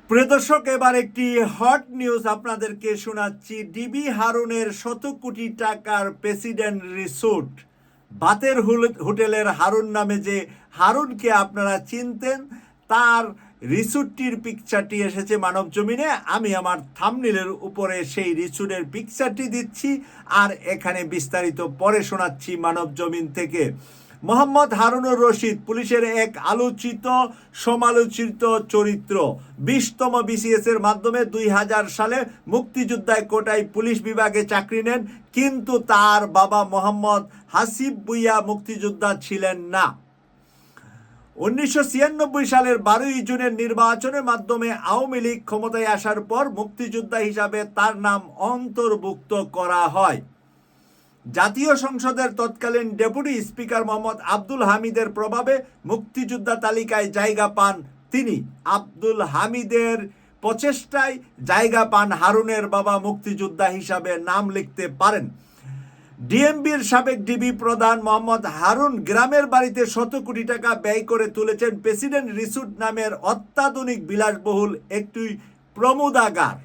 প্রিয় দর্শক, এবার একটি হট নিউজ আপনাদেরকে শোনাচ্ছি। ডিবি হারুনের 100 কোটি টাকার প্রেসিডেন্ট রিসোর্ট, বাতের হোটেলের হারুন নামে যে হারুনকে আপনারা চিনতেন, তার রিসোর্টটির পিকচারটি এসেছে মানব জমিনে। আমি আমার থাম্বনেইলের উপরে সেই রিসোর্টের পিকচারটি দিচ্ছি, আর এখানে বিস্তারিত পরে শোনাচ্ছি মানব জমিন থেকে। মোহাম্মদ হারুনুর রশিদ পুলিশের এক আলোচিত সমালোচিত চরিত্র। 20তম বিসিএস এর মাধ্যমে 2000 সালে মুক্তিযোদ্ধায় কোটায় পুলিশ বিভাগে চাকরি নেন, কিন্তু তার বাবা মোহাম্মদ হাসিব ভুঁইয়া মুক্তিযোদ্ধা ছিলেন না। 1996 সালের 12 জুনের নির্বাচনের মাধ্যমে আওয়ামী লীগ ক্ষমতায় আসার পর মুক্তিযোদ্ধা হিসাবে তার নাম অন্তর্ভুক্ত করা হয়। জাতীয় সংসদের তৎকালীন ডেপুটি স্পিকার মোহাম্মদ আব্দুল হামিদের প্রভাবে মুক্তিযোদ্ধা তালিকায় জায়গা পান তিনি। আব্দুল হামিদের প্রচেষ্টায় জায়গা পান হারুনের বাবা, মুক্তিযোদ্ধা হিসাবে নাম লিখতে পারেন। ডিএমবির সাবেক ডিবি প্রধান মোহাম্মদ হারুন গ্রামের বাড়িতে 100 কোটি টাকা ব্যয় করে তুলেছেন প্রেসিডেন্ট রিসোর্ট নামের অত্যাধুনিক বিলাসবহুল একটি প্রমোদাগার।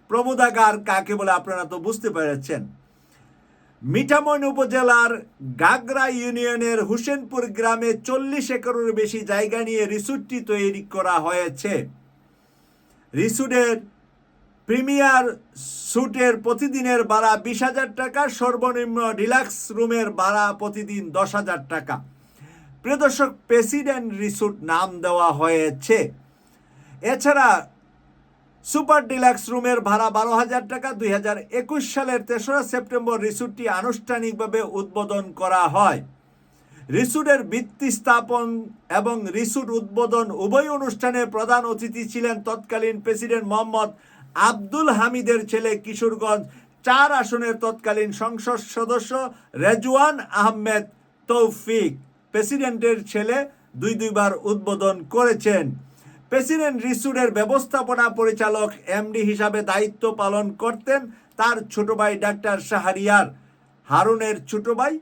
প্রমোদাগার কাকে বলে আপনারা তো বুঝতে পেরেছেন। মিঠামইন উপজেলার গাগরা ইউনিয়নের হোসেনপুর গ্রামে 40 একরের বেশি জায়গা নিয়ে রিসোর্টটি তৈরি করা হয়েছে। রিসোর্টের প্রিমিয়ার স্যুটের প্রতিদিনের ভাড়া 20,000 টাকা, সর্বনিম্ন ডিলাক্স রুমের ভাড়া প্রতিদিন 10,000 টাকা। প্রিয় দর্শক, প্রেসিডেন্ট রিসোর্ট নাম দেওয়া হয়েছে। এছাড়া সুপার ডিলাক্স রুমের ভাড়া 12,000 টাকা। 2021 সালের 3রা সেপ্টেম্বর রিসোর্টটি আনুষ্ঠানিকভাবে উদ্বোধন করা হয়। রিসোর্টের ভিত্তি স্থাপন এবং রিসোর্ট উদ্বোধন উভয় অনুষ্ঠানে প্রধান অতিথি ছিলেন তৎকালীন প্রেসিডেন্ট মোহাম্মদ আব্দুল হামিদের ছেলে, কিশোরগঞ্জ 4 আসনের তৎকালীন সংসদ সদস্য রেজওয়ান আহমেদ তৌফিক। প্রেসিডেন্টের ছেলে দুইবার উদ্বোধন করেছেন। প্রেসিডেন্ট রিসোর্টের ব্যবস্থাপনা পরিচালক এমডি হিসাবে দায়িত্ব পালন করতেন তার ছোট ভাই ডাক্তার শাহরিয়ার। হারুনের ছোট ভাই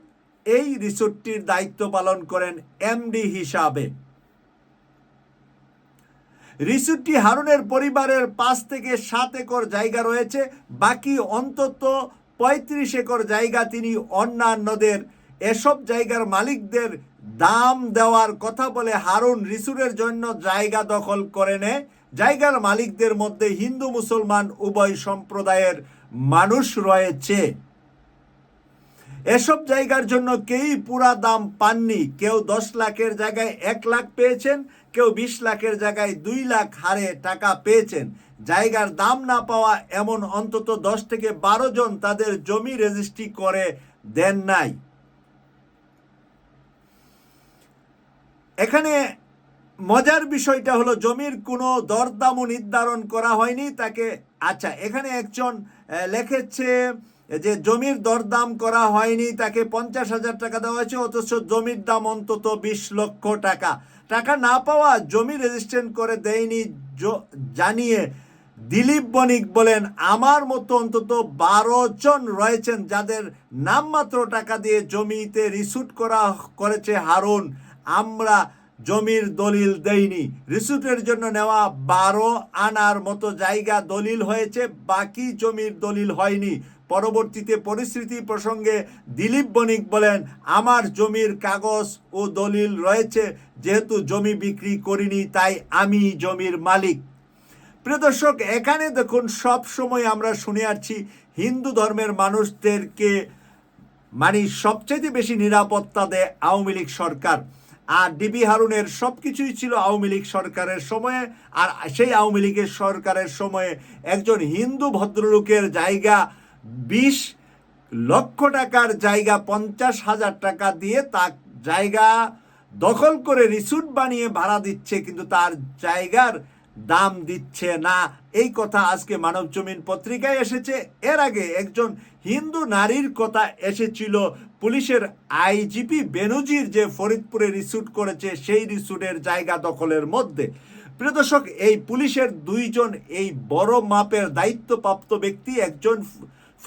এই রিসোর্টটির দায়িত্ব পালন করেন এমডি হিসাবে। রিসোর্টটি হারুনের পরিবারের 5 থেকে 7 একর জায়গা রয়েছে, বাকি অন্তত 35 একর জায়গা তিনি অন্যান্যদের, এসব জায়গার মালিকদের দাম দেওয়ার কথা বলে হারুন রিসোর্টের জন্য জায়গা দখল করে নেয়। জায়গার মালিকদের মধ্যে হিন্দু মুসলমান উভয় সম্প্রদায়ের মানুষ রয়েছে। এসব জায়গার জন্য কেউই পুরা দাম পাননি। কেউ 10 লাখের জায়গায় 1 লাখ পেয়েছেন, কেউ 20 লাখের জায়গায় 2 লাখ হারে টাকা পেয়েছেন। জায়গার দাম না পাওয়া এমন অন্তত 10 থেকে 12 জন তাদের জমি রেজিস্ট্রি করে দেন নাই। এখানে মজার বিষয়টা হলো জমির কোনো দরদামও নির্ধারণ করা হয়নি তাকে। আচ্ছা, এখানে একজন লিখেছে যে জমির দরদাম করা হয়নি, তাকে 50,000 টাকা দেওয়া হয়েছে, অথচ জমির দাম অন্তত 20 লক্ষ টাকা। টাকা না পাওয়া জমি রেজিস্ট্রেশন করে দেয়নি জানিয়ে দিলীপ বণিক বলেন, আমার মতো অন্তত 12 জন রয়েছেন যাদের নামমাত্র টাকা দিয়ে জমিতে রিসোর্ট করেছে হারুন। আমরা জমির দলিল দেইনি। রিসোর্টের জন্য নেওয়া 12 আনার মতো জায়গা দলিল হয়েছে, বাকি জমির দলিল হয়নি। পরবর্তীতে পরিস্থিতি প্রসঙ্গে দিলীপ বণিক বলেন, আমার জমির কাগজ ও দলিল রয়েছে, যেহেতু জমি বিক্রি করিনি তাই আমি জমির মালিক। প্রিয় দর্শক, এখানে দেখুন, সব সময় আমরা শুনে আসছি হিন্দু ধর্মের মানুষদেরকে সবচেয়ে বেশি নিরাপত্তা দেয় আওয়ামী লীগ সরকার। আর ডিবি হারুনের সব কিছুই ছিল আওয়ামী লীগ সরকারের সময়ে। আর সেই আওয়ামী লীগের সরকারের সময়ে একজন হিন্দু ভদ্রলোকের জায়গা 20 লক্ষ টাকার জায়গা 50,000 টাকা দিয়ে তার জায়গা দখল করে রিসোর্ট বানিয়ে ভাড়া দিচ্ছে, কিন্তু তার জায়গার দাম দিচ্ছে না। এই কথা আজকে মানব জমিন পত্রিকায় এসেছে। এর আগে একজন হিন্দু নারীর কথা এসেছিল পুলিশের আইজিপি বেনজির, যে ফরিদপুরে রিসোর্ট করেছে সেই রিসোর্টের জায়গা দখলের মধ্যে। প্রিয় দর্শক, এই পুলিশের 2 জন এই বড় মাপের দায়িত্বপ্রাপ্ত ব্যক্তি, একজন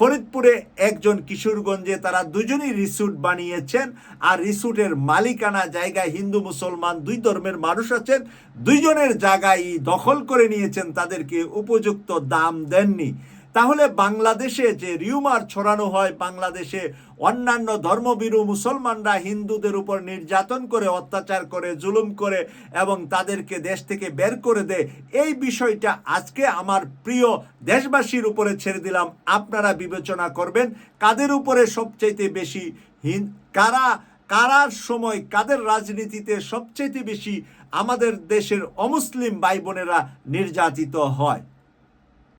ফরিদপুরে একজন, কিশোরগঞ্জে, তারা দুজনই রিসোর্ট বানিয়েছেন। আর রিসোর্টের মালিকানা জায়গায় হিন্দু মুসলমান দুই ধর্মের মানুষ আছেন, দুইজনের জায়গায় দখল করে নিয়েছেন, তাদেরকে উপযুক্ত দাম দেননি। তাহলে বাংলাদেশে যে রিউমার ছড়ানো হয়, বাংলাদেশে অন্যান্য ধর্মভীরু মুসলমানরা হিন্দুদের উপর নির্যাতন করে, অত্যাচার করে, জুলুম করে এবং তাদেরকে দেশ থেকে বের করে দেয়, এই বিষয়টা আজকে আমার প্রিয় দেশবাসীর উপরে ছেড়ে দিলাম। আপনারা বিবেচনা করবেন কাদের উপরে সবচাইতে বেশি কারার সময়, কাদের রাজনীতিতে সবচাইতে বেশি আমাদের দেশের অমুসলিম ভাই বোনেরা নির্যাতিত হয়।